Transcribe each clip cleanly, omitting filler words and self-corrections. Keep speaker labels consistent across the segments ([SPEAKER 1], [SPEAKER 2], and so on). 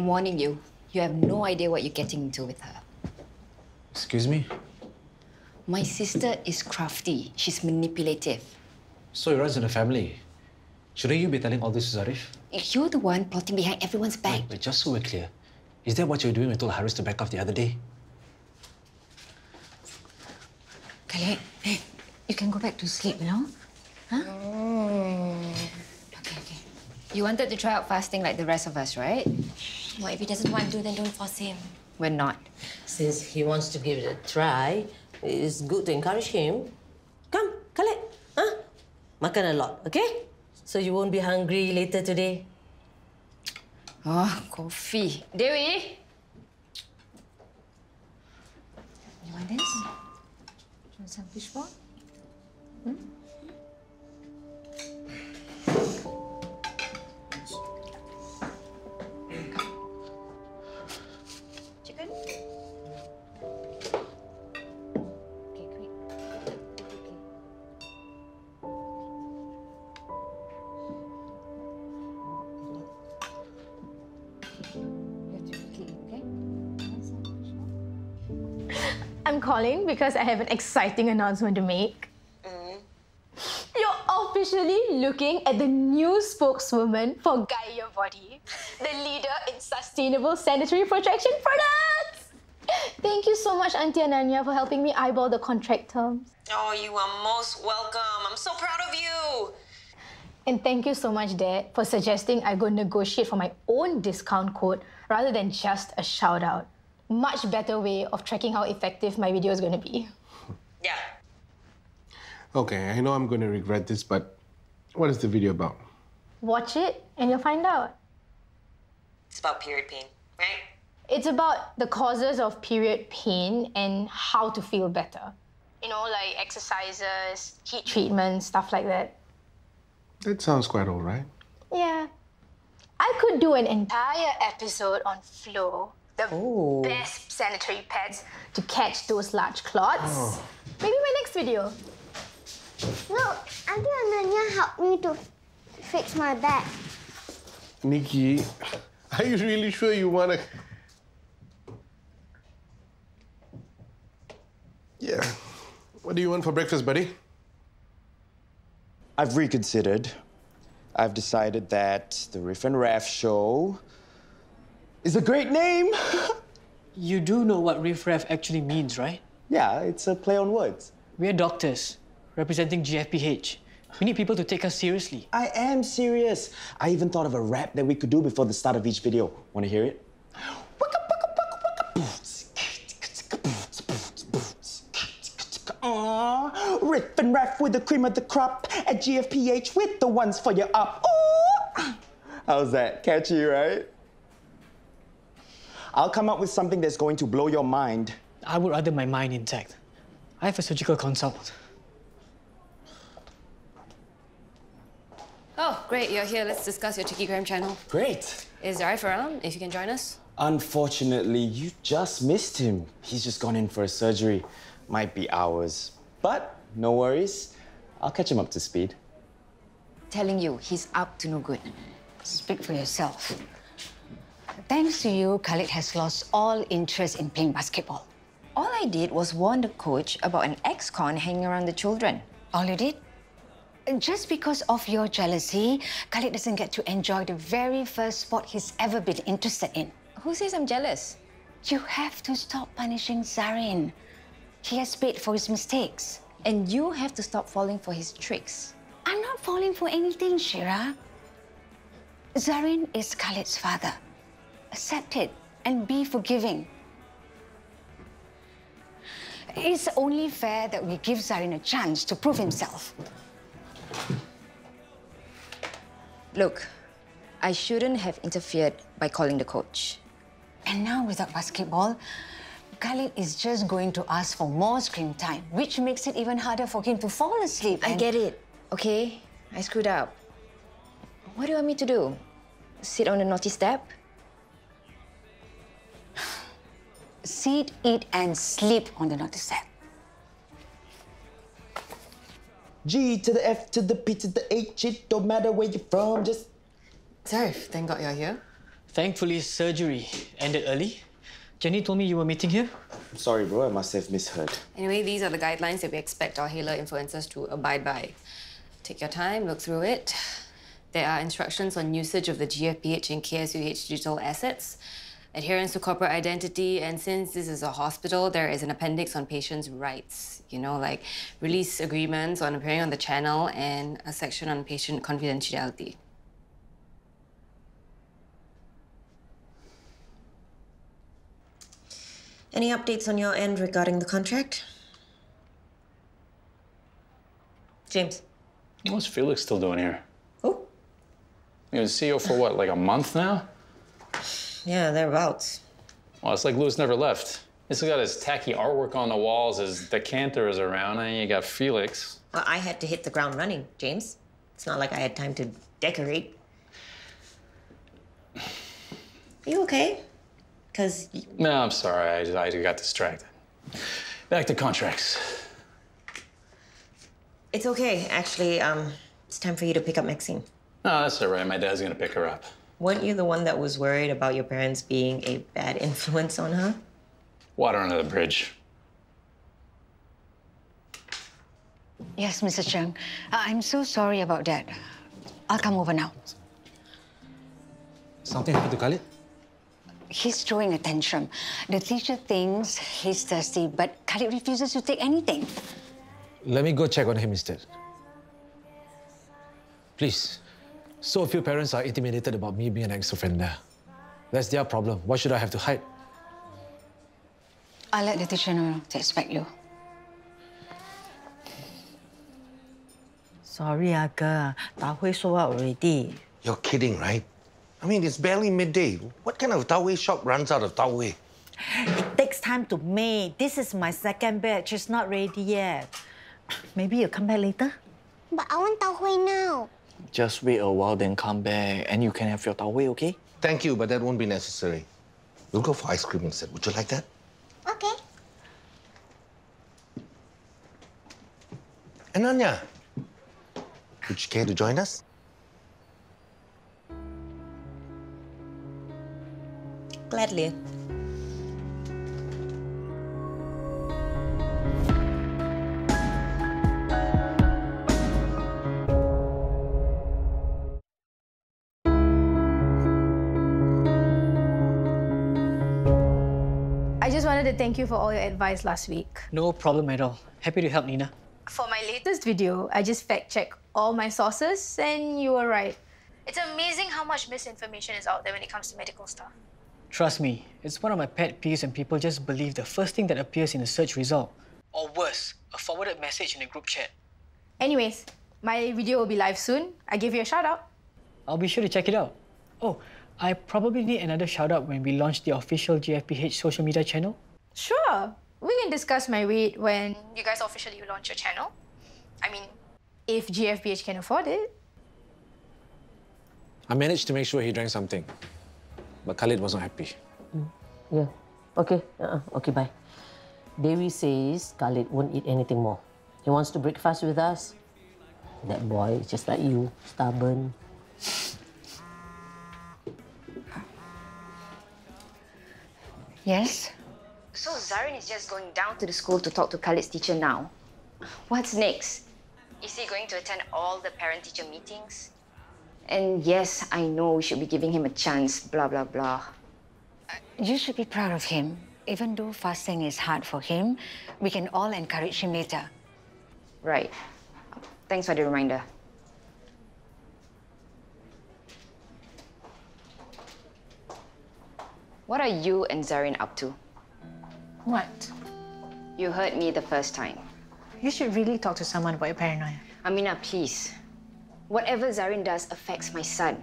[SPEAKER 1] warning you. You have no idea what you're getting into with her.
[SPEAKER 2] Excuse me?
[SPEAKER 1] My sister is crafty. She's manipulative.
[SPEAKER 2] So it runs in the family. Shouldn't you be telling all this to Zarif?
[SPEAKER 1] You're the one plotting behind everyone's back.
[SPEAKER 2] Wait, just so we're clear. Is that what you were doing when you told Haris to back off the other day?
[SPEAKER 1] Khalid, hey, you can go back to sleep, you know? Huh? Okay. You wanted to try out fasting like the rest of us, right?
[SPEAKER 3] Well, if he doesn't want to, then don't force him.
[SPEAKER 1] We're not.
[SPEAKER 4] Since he wants to give it a try, it's good to encourage him. Come, Khalid. Huh? Makan a lot, okay? So you won't be hungry later today.
[SPEAKER 1] Oh, coffee. Dewi! You want this? You want some fishball? Chicken? Okay, quick.
[SPEAKER 5] I'm calling because I have an exciting announcement to make. You're officially looking at the new spokeswoman for Gaia Body, the leader in sustainable sanitary protection products. Thank you so much, Auntie Ananya, for helping me eyeball the contract terms.
[SPEAKER 3] Oh, you are most welcome. I'm so proud of you.
[SPEAKER 5] And thank you so much, Dad, for suggesting I go negotiate for my own discount code rather than just a shout-out. Much better way of tracking how effective my video is going to be.
[SPEAKER 3] Yeah.
[SPEAKER 6] Okay, I know I'm going to regret this, but what is the video about?
[SPEAKER 5] Watch it and you'll find out.
[SPEAKER 3] It's about period pain, right?
[SPEAKER 5] It's about the causes of period pain and how to feel better. You know, like exercises, heat treatment, stuff like that.
[SPEAKER 6] That sounds quite all right.
[SPEAKER 5] Yeah. I could do an entire episode on Flow, the best sanitary pads to catch those large clots. Maybe my next video.
[SPEAKER 7] Look, Auntie Ananya helped me to fix my back.
[SPEAKER 6] Nikki, are you really sure you want to... Yeah. What do you want for breakfast, buddy?
[SPEAKER 8] I've reconsidered. I've decided that the Riff and Raff show is a great name.
[SPEAKER 9] You do know what Riff Raff actually means, right?
[SPEAKER 8] Yeah, it's a play on words.
[SPEAKER 9] We're doctors, representing GFPH. We need people to take us seriously.
[SPEAKER 8] I am serious. I even thought of a rap that we could do before the start of each video. Want to hear it? Riff and Raff with the cream of the crop. At GFPH with the ones for your up. Ooh. How's that? Catchy, right? I'll come up with something that's going to blow your mind.
[SPEAKER 9] I would rather my mind intact. I have a surgical consult.
[SPEAKER 10] Oh, great, you're here. Let's discuss your Chikigram channel.
[SPEAKER 8] Great.
[SPEAKER 10] Is Zaryn around? If you can join us?
[SPEAKER 8] Unfortunately, you just missed him. He's just gone in for a surgery. Might be hours. But no worries. I'll catch him up to speed.
[SPEAKER 1] Telling you, he's up to no good. Speak for yourself. Thanks to you, Khalid has lost all interest in playing basketball. All I did was warn the coach about an ex-con hanging around the children. All you did? Just because of your jealousy, Khalid doesn't get to enjoy the very first sport he's ever been interested in. Who says I'm jealous? You have to stop punishing Zaryn. He has paid for his mistakes. And you have to stop falling for his tricks. I'm not falling for anything, Syirah. Zaryn is Khalid's father. Accept it and be forgiving. It's only fair that we give Zaryn a chance to prove himself. Look, I shouldn't have interfered by calling the coach. And now without basketball, Khalid is just going to ask for more screen time, which makes it even harder for him to fall asleep. I get it, okay? I screwed up. What do you want me to do? Sit on the naughty step? Sit, eat, and sleep on the naughty step.
[SPEAKER 8] G to the F to the P to the H, it don't matter where you're from, just...
[SPEAKER 10] Zarif, thank God you're here.
[SPEAKER 9] Thankfully, surgery ended early. Jenny told me you were meeting here.
[SPEAKER 8] Sorry, bro, I must have misheard.
[SPEAKER 10] Anyway, these are the guidelines that we expect our Halo influencers to abide by. Take your time, look through it. There are instructions on usage of the GFPH and KSUH digital assets, adherence to corporate identity, and since this is a hospital, there is an appendix on patients' rights. You know, like release agreements on appearing on the channel and a section on patient confidentiality.
[SPEAKER 11] Any updates on your end regarding the contract? James?
[SPEAKER 12] What's Felix still doing here?
[SPEAKER 11] Who?
[SPEAKER 12] He was CEO for what, like a month now?
[SPEAKER 11] Yeah, thereabouts.
[SPEAKER 12] Well, it's like Louis never left. He's still got his tacky artwork on the walls, his decanter is around, and you got Felix.
[SPEAKER 11] Well, I had to hit the ground running, James. It's not like I had time to decorate. Are you okay? Because...
[SPEAKER 12] No, I'm sorry. I just got distracted. Back to contracts.
[SPEAKER 11] It's okay, actually. It's time for you to pick up Maxine.
[SPEAKER 12] No, that's all right. My dad's gonna pick her up.
[SPEAKER 11] Weren't you the one that was worried about your parents being a bad influence on her?
[SPEAKER 12] Water under the bridge.
[SPEAKER 1] Yes, Mr. Chung. I'm so sorry about that. I'll come over now.
[SPEAKER 2] Something happened to Khalid?
[SPEAKER 1] He's throwing a tantrum. The teacher thinks he's thirsty, but Khalid refuses to take anything.
[SPEAKER 2] Let me go check on him instead. Please. So few parents are intimidated about me being an ex-offender. That's their problem. Why should I have to hide?
[SPEAKER 1] I'll let the teacher know to expect you.
[SPEAKER 13] Sorry, girl. Dahui sold out already.
[SPEAKER 14] You're kidding, right? I mean, it's barely midday. What kind of Tawai shop runs out of Tawai?
[SPEAKER 13] It takes time to make. This is my second batch. It's not ready yet. Maybe you'll come back later?
[SPEAKER 7] But I want Tauhui now.
[SPEAKER 15] Just wait a while, then come back, and you can have your tawai, okay?
[SPEAKER 14] Thank you, but that won't be necessary. We'll go for ice cream instead. Would you like that?
[SPEAKER 7] Okay.
[SPEAKER 14] Ananya, would you care to join us?
[SPEAKER 11] Gladly.
[SPEAKER 5] I just wanted to thank you for all your advice last week.
[SPEAKER 9] No problem at all. Happy to help, Nina.
[SPEAKER 5] For my latest video, I just fact-checked all my sources and you were right. It's amazing how much misinformation is out there when it comes to medical stuff.
[SPEAKER 9] Trust me, it's one of my pet peeves when people just believe the first thing that appears in a search result. Or worse, a forwarded message in a group chat.
[SPEAKER 5] Anyways, my video will be live soon. I give you a shout-out.
[SPEAKER 9] I'll be sure to check it out. Oh, I probably need another shout-out when we launch the official GFPH social media channel.
[SPEAKER 5] Sure. We can discuss my rate when you guys officially launch your channel. I mean, if GFPH can afford it.
[SPEAKER 2] I managed to make sure he drank something. But Khalid was not happy.
[SPEAKER 4] Yeah. Okay. Okay, bye. Dewi says Khalid won't eat anything more. He wants to break fast with us. That boy is just like you, stubborn.
[SPEAKER 1] Yes? So Zaryn is just going down to the school to talk to Khalid's teacher now. What's next? Is he going to attend all the parent-teacher meetings? And yes, I know we should be giving him a chance, blah, blah, blah. You should be proud of him. Even though fasting is hard for him, we can all encourage him later. Right. Thanks for the reminder. What are you and Zaryn up to?
[SPEAKER 5] What?
[SPEAKER 1] You heard me the first time.
[SPEAKER 5] You should really talk to someone about your paranoia.
[SPEAKER 1] Aminah, please. Whatever Zaryn does affects my son.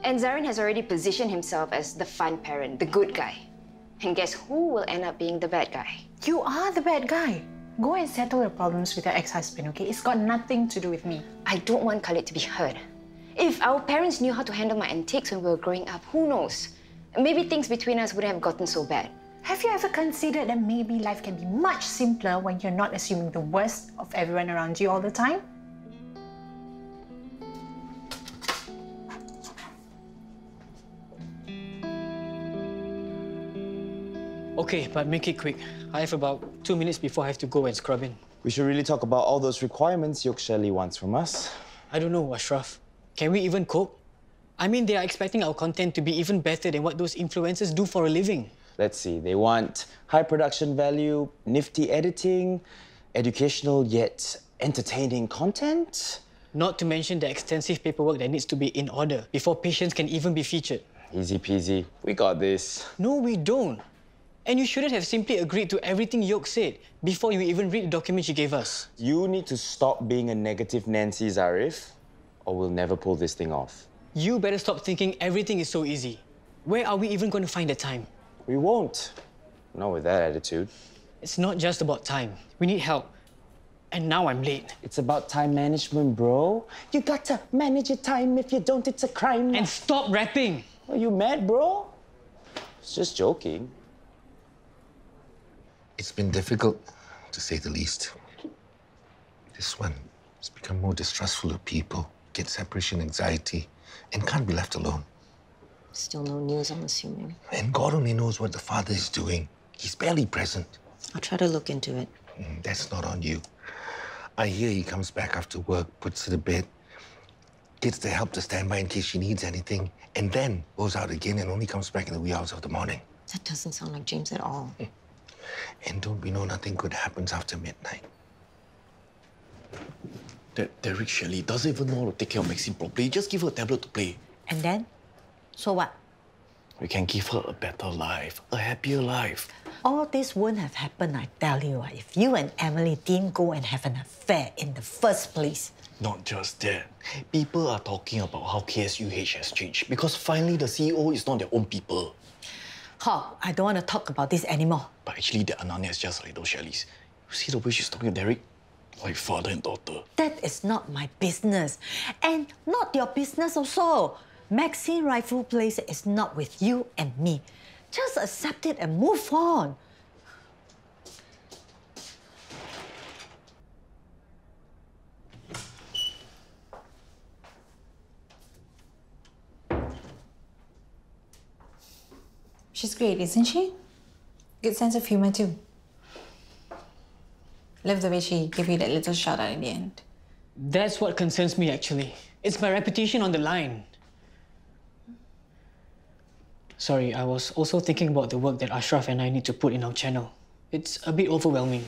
[SPEAKER 1] And Zaryn has already positioned himself as the fun parent, the good guy. And guess who will end up being the bad guy?
[SPEAKER 5] You are the bad guy. Go and settle your problems with your ex-husband, okay? It's got nothing to do with me.
[SPEAKER 1] I don't want Khalid to be hurt. If our parents knew how to handle my antics when we were growing up, who knows? Maybe things between us wouldn't have gotten so bad.
[SPEAKER 5] Have you ever considered that maybe life can be much simpler when you're not assuming the worst of everyone around you all the time?
[SPEAKER 9] Okay, but make it quick. I have about 2 minutes before I have to go and scrub in.
[SPEAKER 8] We should really talk about all those requirements Yok Shelley wants from us.
[SPEAKER 9] I don't know, Ashraf. Can we even cope? I mean, they are expecting our content to be even better than what those influencers do for a living.
[SPEAKER 8] Let's see, they want high production value, nifty editing, educational yet entertaining content.
[SPEAKER 9] Not to mention the extensive paperwork that needs to be in order before patients can even be featured.
[SPEAKER 8] Easy peasy, we got this.
[SPEAKER 9] No, we don't. And you shouldn't have simply agreed to everything Yok said before you even read the document she gave us.
[SPEAKER 8] You need to stop being a negative Nancy, Zarif, or we'll never pull this thing off.
[SPEAKER 9] You better stop thinking everything is so easy. Where are we even going to find the time?
[SPEAKER 8] We won't. Not with that attitude.
[SPEAKER 9] It's not just about time. We need help. And now I'm late.
[SPEAKER 8] It's about time management, bro. You got to manage your time. If you don't, it's a crime.
[SPEAKER 9] And stop rapping.
[SPEAKER 8] Are you mad, bro? It's just joking.
[SPEAKER 14] It's been difficult, to say the least. This one has become more distrustful of people, gets separation anxiety, and can't be left alone.
[SPEAKER 11] Still no news, I'm assuming.
[SPEAKER 14] And God only knows what the father is doing. He's barely present.
[SPEAKER 11] I'll try to look into it.
[SPEAKER 14] That's not on you. I hear he comes back after work, puts her to bed, gets the help to stand by in case she needs anything, and then goes out again and only comes back in the wee hours of the morning.
[SPEAKER 11] That doesn't sound like James at all.
[SPEAKER 14] And don't we know nothing good happens after midnight?
[SPEAKER 15] That Derek Shelley doesn't even know how to take care of Maxine properly. Just give her a tablet to play.
[SPEAKER 13] And then? So what?
[SPEAKER 15] We can give her a better life, a happier life.
[SPEAKER 13] All this wouldn't have happened, I tell you, if you and Emily didn't go and have an affair in the first place.
[SPEAKER 15] Not just that. People are talking about how KSUH has changed because finally the CEO is not their own people.
[SPEAKER 13] I don't want to talk about this anymore.
[SPEAKER 15] But actually, the Ananya is just like those Shelleys. You see the way she's talking to Derek? Like father and daughter.
[SPEAKER 13] That is not my business. And not your business also. Maxine Rifle Place is not with you and me. Just accept it and move on.
[SPEAKER 16] She's great, isn't she? Good sense of humor, too. Love the way she gave you that little shout out at the end.
[SPEAKER 9] That's what concerns me, actually. It's my reputation on the line. Sorry, I was also thinking about the work that Ashraf and I need to put in our channel. It's a bit overwhelming.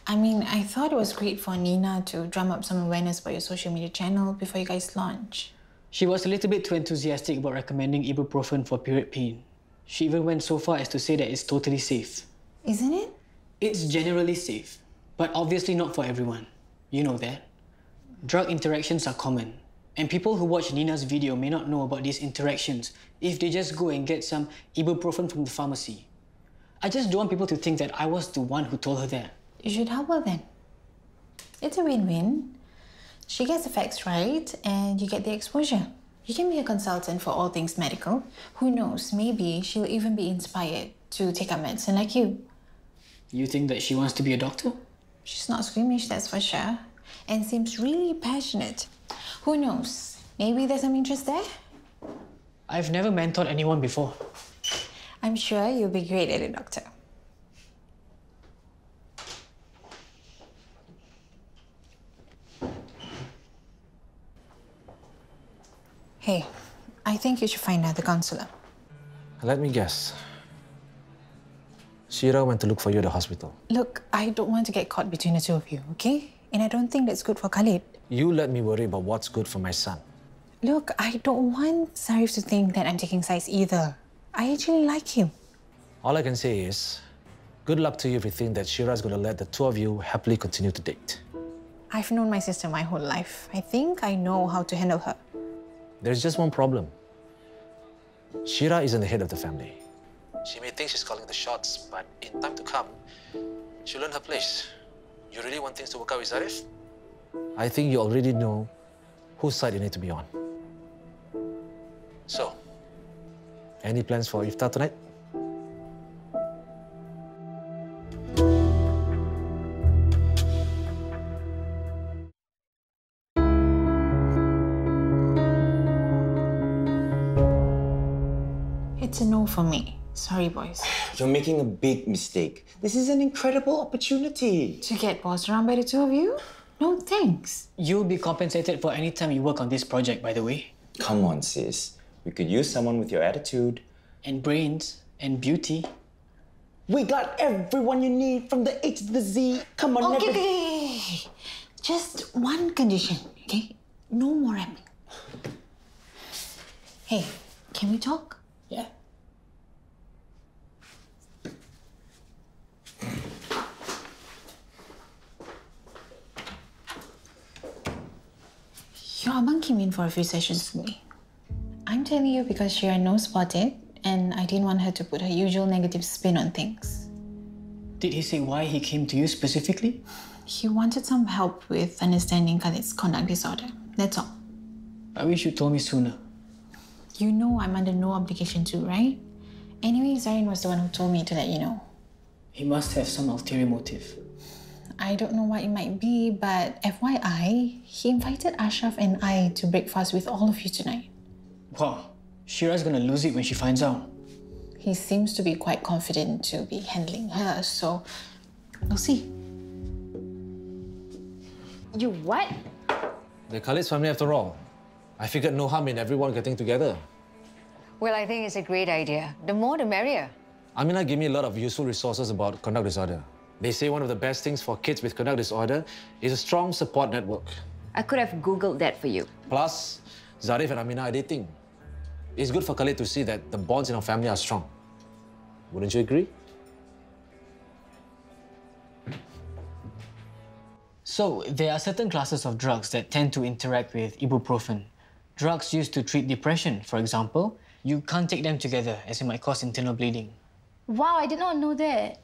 [SPEAKER 16] I mean, I thought it was great for Nina to drum up some awareness about your social media channel before you guys launch.
[SPEAKER 9] She was a little bit too enthusiastic about recommending ibuprofen for period pain. She even went so far as to say that it's totally safe.
[SPEAKER 16] Isn't it?
[SPEAKER 9] It's generally safe, but obviously not for everyone. You know that. Drug interactions are common, and people who watch Nina's video may not know about these interactions if they just go and get some ibuprofen from the pharmacy. I just don't want people to think that I was the one who told her that.
[SPEAKER 16] You should help her then. It's a win-win. She gets the facts right, and you get the exposure. You can be a consultant for all things medical. Who knows, maybe she'll even be inspired to take up medicine like you.
[SPEAKER 9] You think that she wants to be a doctor?
[SPEAKER 16] She's not squeamish, that's for sure. And seems really passionate. Who knows, maybe there's some interest there?
[SPEAKER 9] I've never mentored anyone before.
[SPEAKER 16] I'm sure you'll be great at it, Doctor. Hey, I think you should find out the counselor.
[SPEAKER 2] Let me guess. Syirah went to look for you at the hospital.
[SPEAKER 16] Look, I don't want to get caught between the two of you, okay? And I don't think that's good for Khalid.
[SPEAKER 2] You let me worry about what's good for my son.
[SPEAKER 16] Look, I don't want Zarif to think that I'm taking sides either. I actually like him.
[SPEAKER 2] All I can say is, good luck to you if you think that Syirah's going to let the two of you happily continue to date.
[SPEAKER 16] I've known my sister my whole life. I think I know how to handle her.
[SPEAKER 2] There's just one problem. Syirah isn't the head of the family. She may think she's calling the shots, but in time to come, she'll learn her place. You really want things to work out with Zarif? I think you already know whose side you need to be on. So, any plans for iftar tonight?
[SPEAKER 16] It's a no for me. Sorry, boys.
[SPEAKER 8] You're making a big mistake. This is an incredible opportunity.
[SPEAKER 16] To get bossed around by the two of you? No thanks.
[SPEAKER 9] You'll be compensated for any time you work on this project, by the way.
[SPEAKER 8] Come on, sis. We could use someone with your attitude.
[SPEAKER 9] And brains. And beauty.
[SPEAKER 8] We got everyone you need from the A to the Z. Come on,
[SPEAKER 16] Okay. Just one condition, okay? No more rapping. Hey, can we talk?
[SPEAKER 9] Yeah.
[SPEAKER 16] Your abang came in for a few sessions with me. I'm telling you because Syirah knows about it, and I didn't want her to put her usual negative spin on things.
[SPEAKER 9] Did he say why he came to you specifically?
[SPEAKER 16] He wanted some help with understanding Khalid's conduct disorder. That's all.
[SPEAKER 9] I wish you told me sooner.
[SPEAKER 16] You know I'm under no obligation to, right? Anyway, Zaryn was the one who told me to let you know.
[SPEAKER 9] He must have some ulterior motive.
[SPEAKER 16] I don't know what it might be, but FYI, he invited Ashraf and I to breakfast with all of you tonight.
[SPEAKER 9] Wow, Syirah's gonna lose it when she finds out.
[SPEAKER 16] He seems to be quite confident to be handling her, so we'll see.
[SPEAKER 1] You what?
[SPEAKER 2] The Khalid's family after all. I figured no harm in everyone getting together.
[SPEAKER 1] Well, I think it's a great idea. The more, the merrier.
[SPEAKER 2] Aminah gave me a lot of useful resources about conduct disorder. They say one of the best things for kids with conduct disorder is a strong support network.
[SPEAKER 1] I could have Googled that for you.
[SPEAKER 2] Plus, Zarif and Aminah are dating. It's good for Khalid to see that the bonds in our family are strong. Wouldn't you agree?
[SPEAKER 9] So, there are certain classes of drugs that tend to interact with ibuprofen. Drugs used to treat depression, for example, you can't take them together as it might cause internal bleeding.
[SPEAKER 5] Wow, I did not know that.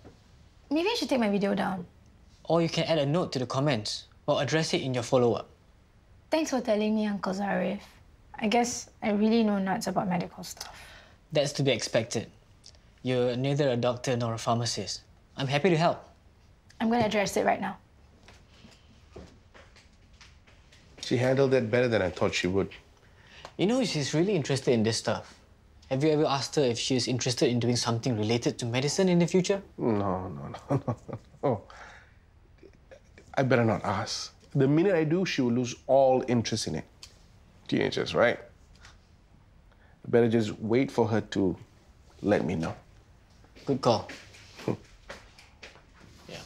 [SPEAKER 5] Maybe I should take my video down.
[SPEAKER 9] Or you can add a note to the comments or address it in your follow-up.
[SPEAKER 5] Thanks for telling me, Uncle Zarif. I guess I really know nuts about medical stuff.
[SPEAKER 9] That's to be expected. You're neither a doctor nor a pharmacist. I'm happy to help.
[SPEAKER 5] I'm going to address it right now.
[SPEAKER 6] She handled that better than I thought she would.
[SPEAKER 9] You know, she's really interested in this stuff. Have you ever asked her if she's interested in doing something related to medicine in the future?
[SPEAKER 6] No. I better not ask. The minute I do, she will lose all interest in it. Teenagers, right? I better just wait for her to let me know.
[SPEAKER 9] Good call. Yeah.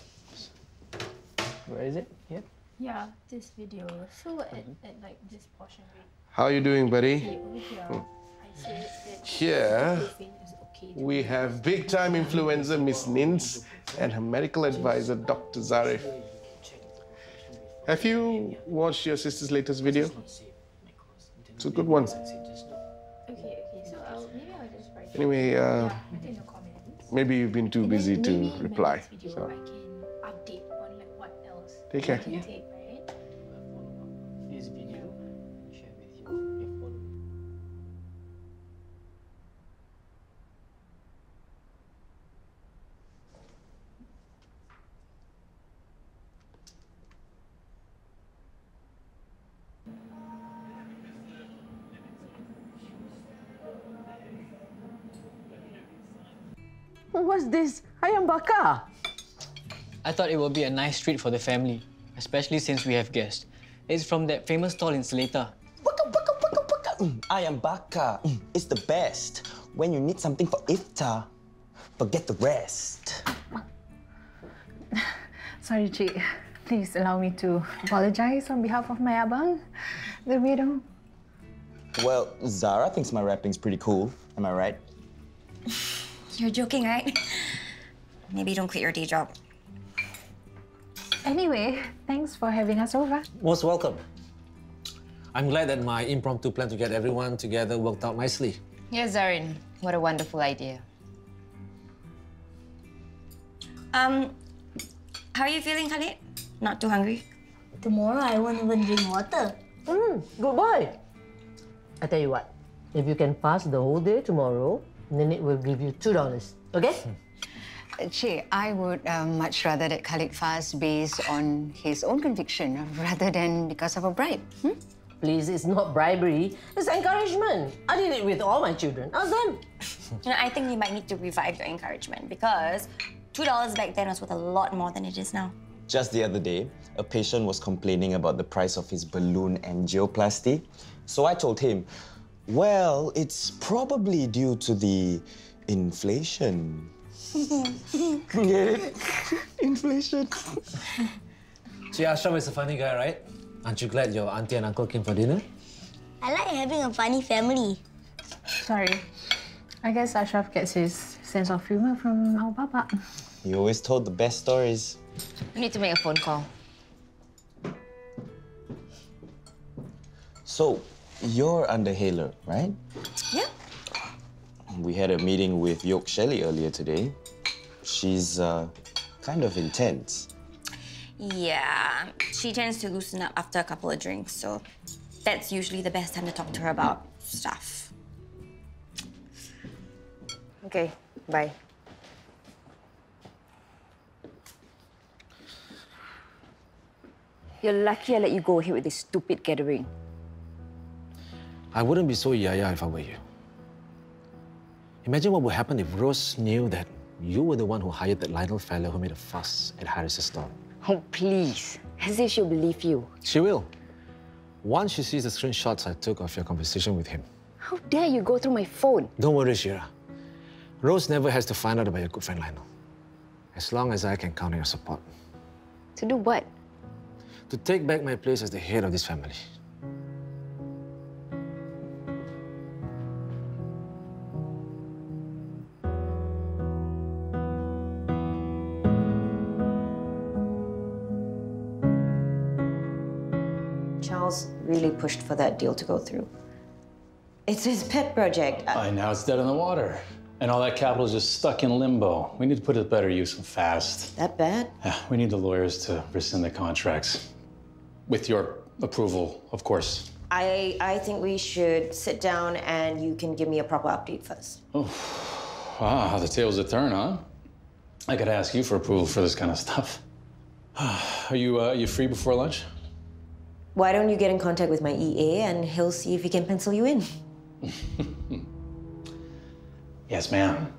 [SPEAKER 9] Where is it? Here?
[SPEAKER 5] Yeah, this video. So at like this portion,
[SPEAKER 6] How are you doing, buddy?
[SPEAKER 5] over here, I said that
[SPEAKER 6] Here,
[SPEAKER 5] ibuprofen is okay to
[SPEAKER 6] we have big-time influencer Miss Nins and her medical advisor, Dr. Zarif. Have you watched your sister's latest video? It's a good one.
[SPEAKER 5] Okay, so maybe I'll just write.
[SPEAKER 6] Anyway,
[SPEAKER 5] Put in the comments.
[SPEAKER 6] maybe you've been too busy to reply.
[SPEAKER 5] Video,
[SPEAKER 6] So,
[SPEAKER 5] I can update on like what else
[SPEAKER 6] take care.
[SPEAKER 5] we can take, right?
[SPEAKER 9] This video, share with your followers.
[SPEAKER 4] What's this? Ayam bakar?
[SPEAKER 9] I thought it would be a nice treat for the family, especially since we have guests. It's from that famous stall in Seletar.
[SPEAKER 8] Ayam bakar. It's the best. When you need something for iftar, forget the rest.
[SPEAKER 5] Sorry, Cik. Please allow me to apologize on behalf of my abang, the widow.
[SPEAKER 8] Well, Zara thinks my rapping's pretty cool. Am I right?
[SPEAKER 10] You're joking, right? Maybe don't quit your day job.
[SPEAKER 5] Anyway, thanks for having us over.
[SPEAKER 2] Most welcome. I'm glad that my impromptu plan to get everyone together worked out nicely.
[SPEAKER 1] Yes, Zaryn. What a wonderful idea.
[SPEAKER 10] How are you feeling, Khalid? Not too hungry?
[SPEAKER 4] Tomorrow I won't even drink water. Good boy. I tell you what, if you can fast the whole day tomorrow, then it will give you $2, okay?
[SPEAKER 1] Che, I would much rather that Khalid fast based on his own conviction rather than because of a bribe.
[SPEAKER 4] Please, it's not bribery. It's encouragement. I did it with all my children. Ask them.
[SPEAKER 17] You know, I think you might need to revive your encouragement because $2 back then was worth a lot more than it is now.
[SPEAKER 8] Just the other day, a patient was complaining about the price of his balloon angioplasty. So I told him, well, it's probably due to the inflation. Get it? Inflation.
[SPEAKER 2] See, Ashraf is a funny guy, right? Aren't you glad your auntie and uncle came for dinner?
[SPEAKER 7] I like having a funny family.
[SPEAKER 16] Sorry. I guess Ashraf gets his sense of humor from our papa.
[SPEAKER 8] He always told the best stories.
[SPEAKER 1] I need to make a phone call.
[SPEAKER 8] So, you're under Haler, right?
[SPEAKER 17] Yeah.
[SPEAKER 8] We had a meeting with York Shelley earlier today. She's kind of intense.
[SPEAKER 17] Yeah, she tends to loosen up after a couple of drinks, so that's usually the best time to talk to her about stuff.
[SPEAKER 1] Okay, bye. You're lucky I let you go ahead with this stupid gathering.
[SPEAKER 2] I wouldn't be so yaya if I were you. Imagine what would happen if Rose knew that you were the one who hired that Lionel fellow who made a fuss at Harris's store.
[SPEAKER 1] Oh, please. As if she'll believe you.
[SPEAKER 2] She will. Once she sees the screenshots I took of your conversation with him.
[SPEAKER 1] How dare you go through my phone?
[SPEAKER 2] Don't worry, Syirah. Rose never has to find out about your good friend Lionel. As long as I can count on your support.
[SPEAKER 1] To do what?
[SPEAKER 2] To take back my place as the head of this family.
[SPEAKER 11] Charles really pushed for that deal to go through. It's his pet project.
[SPEAKER 12] Now it's dead in the water. And all that capital is just stuck in limbo. We need to put it to better use and fast.
[SPEAKER 11] That bad?
[SPEAKER 12] Yeah, we need the lawyers to rescind the contracts. With your approval, of course.
[SPEAKER 11] I think we should sit down and you can give me a proper update first.
[SPEAKER 12] Oh, wow, how the tables have turned, huh? I could ask you for approval for this kind of stuff. Are you free before lunch?
[SPEAKER 11] Why don't you get in contact with my EA and he'll see if he can pencil you in?
[SPEAKER 12] Yes, ma'am.